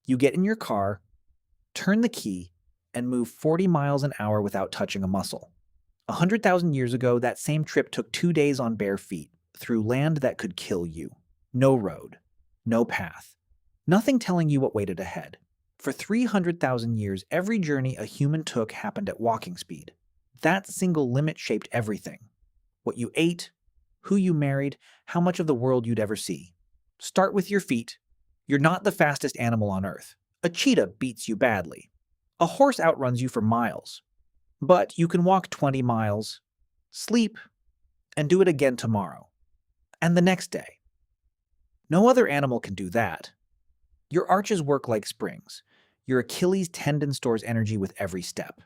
You get in your car, turn the key, and move 40 miles an hour without touching a muscle. 100,000 years ago, that same trip took 2 days on bare feet, through land that could kill you. No road, no path, nothing telling you what waited ahead. For 300,000 years, every journey a human took happened at walking speed. That single limit shaped everything. What you ate, who you married, how much of the world you'd ever see. Start with your feet. You're not the fastest animal on Earth. A cheetah beats you badly. A horse outruns you for miles. But you can walk 20 miles, sleep, and do it again tomorrow. And the next day. No other animal can do that. Your arches work like springs. Your Achilles tendon stores energy with every step.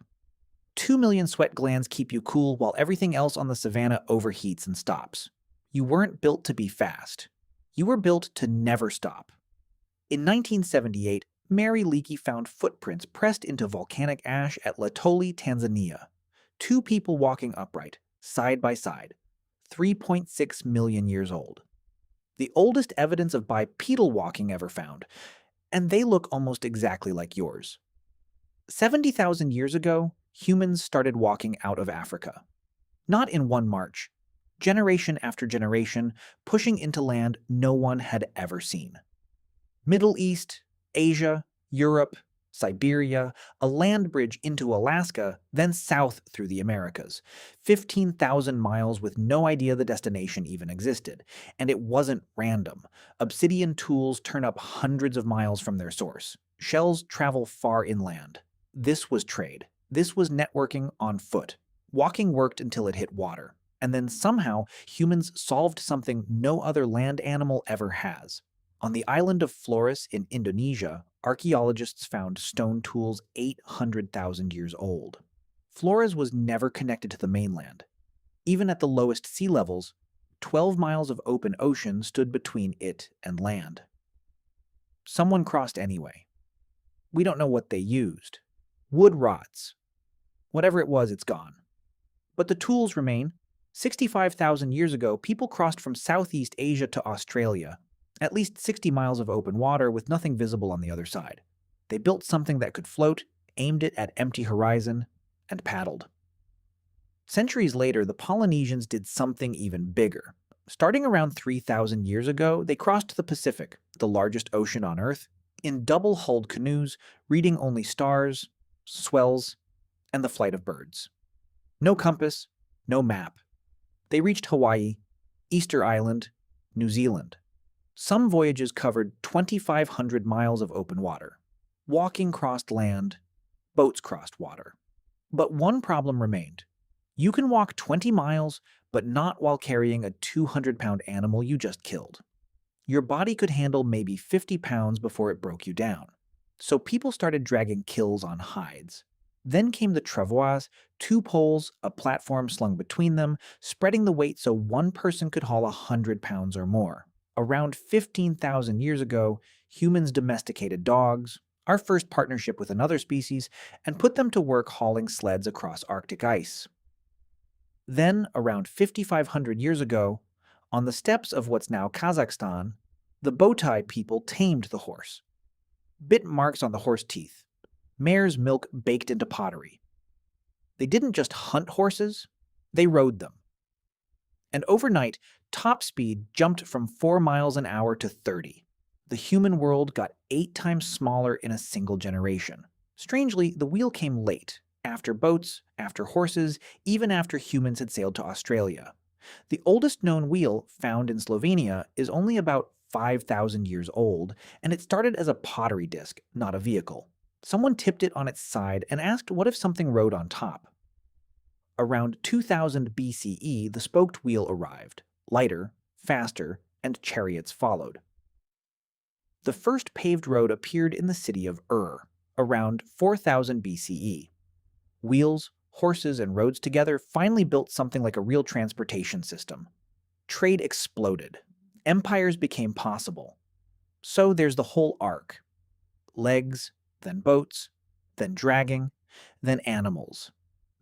2 million sweat glands keep you cool while everything else on the savannah overheats and stops. You weren't built to be fast. You were built to never stop. In 1978, Mary Leakey found footprints pressed into volcanic ash at Latoli, Tanzania. 2 people walking upright, side by side, 3.6 million years old. The oldest evidence of bipedal walking ever found, and they look almost exactly like yours. 70,000 years ago, humans started walking out of Africa. Not in one march, generation after generation, pushing into land no one had ever seen. Middle East, Asia, Europe, Siberia, a land bridge into Alaska, then south through the Americas. 15,000 miles with no idea the destination even existed. And it wasn't random. Obsidian tools turn up hundreds of miles from their source. Shells travel far inland. This was trade. This was networking on foot. Walking worked until it hit water. And then somehow, humans solved something no other land animal ever has. On the island of Flores in Indonesia, archaeologists found stone tools 800,000 years old. Flores was never connected to the mainland. Even at the lowest sea levels, 12 miles of open ocean stood between it and land. Someone crossed anyway. We don't know what they used. Wood rots. Whatever it was, it's gone. But the tools remain. 65,000 years ago, people crossed from Southeast Asia to Australia. At least 60 miles of open water with nothing visible on the other side. They built something that could float, aimed it at empty horizon, and paddled. Centuries later, the Polynesians did something even bigger. Starting around 3,000 years ago, they crossed the Pacific, the largest ocean on Earth, in double-hulled canoes, reading only stars, swells, and the flight of birds. No compass, no map. They reached Hawaii, Easter Island, New Zealand. Some voyages covered 2,500 miles of open water. Walking crossed land, boats crossed water. But one problem remained. You can walk 20 miles, but not while carrying a 200-pound animal you just killed. Your body could handle maybe 50 pounds before it broke you down. So people started dragging kills on hides. Then came the travois, 2 poles, a platform slung between them, spreading the weight so one person could haul 100 pounds or more. Around 15,000 years ago, humans domesticated dogs, our first partnership with another species, and put them to work hauling sleds across Arctic ice. Then, around 5,500 years ago, on the steppes of what's now Kazakhstan, the bowtie people tamed the horse. Bit marks on the horse teeth, mare's milk baked into pottery. They didn't just hunt horses, they rode them. And overnight, top speed jumped from 4 miles an hour to 30. The human world got 8 times smaller in a single generation. Strangely, the wheel came late, after boats, after horses, even after humans had sailed to Australia. The oldest known wheel, found in Slovenia, is only about 5,000 years old, and it started as a pottery disc, not a vehicle. Someone tipped it on its side and asked what if something rode on top. Around 2000 BCE, the spoked wheel arrived. Lighter, faster, and chariots followed. The first paved road appeared in the city of around 4000 BCE. Wheels, horses, and roads together finally built something like a real transportation system. Trade exploded. Empires became possible. So there's the whole arc. Legs, then boats, then dragging, then animals,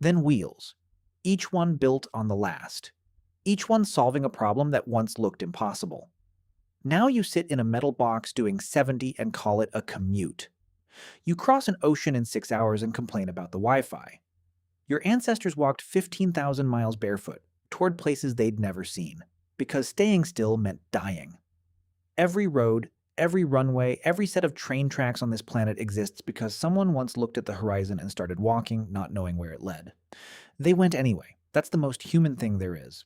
then wheels. Each one built on the last. Each one solving a problem that once looked impossible. Now you sit in a metal box doing 70 and call it a commute. You cross an ocean in 6 hours and complain about the Wi-Fi. Your ancestors walked 15,000 miles barefoot, toward places they'd never seen, because staying still meant dying. Every road, every runway, every set of train tracks on this planet exists because someone once looked at the horizon and started walking, not knowing where it led. They went anyway. That's the most human thing there is.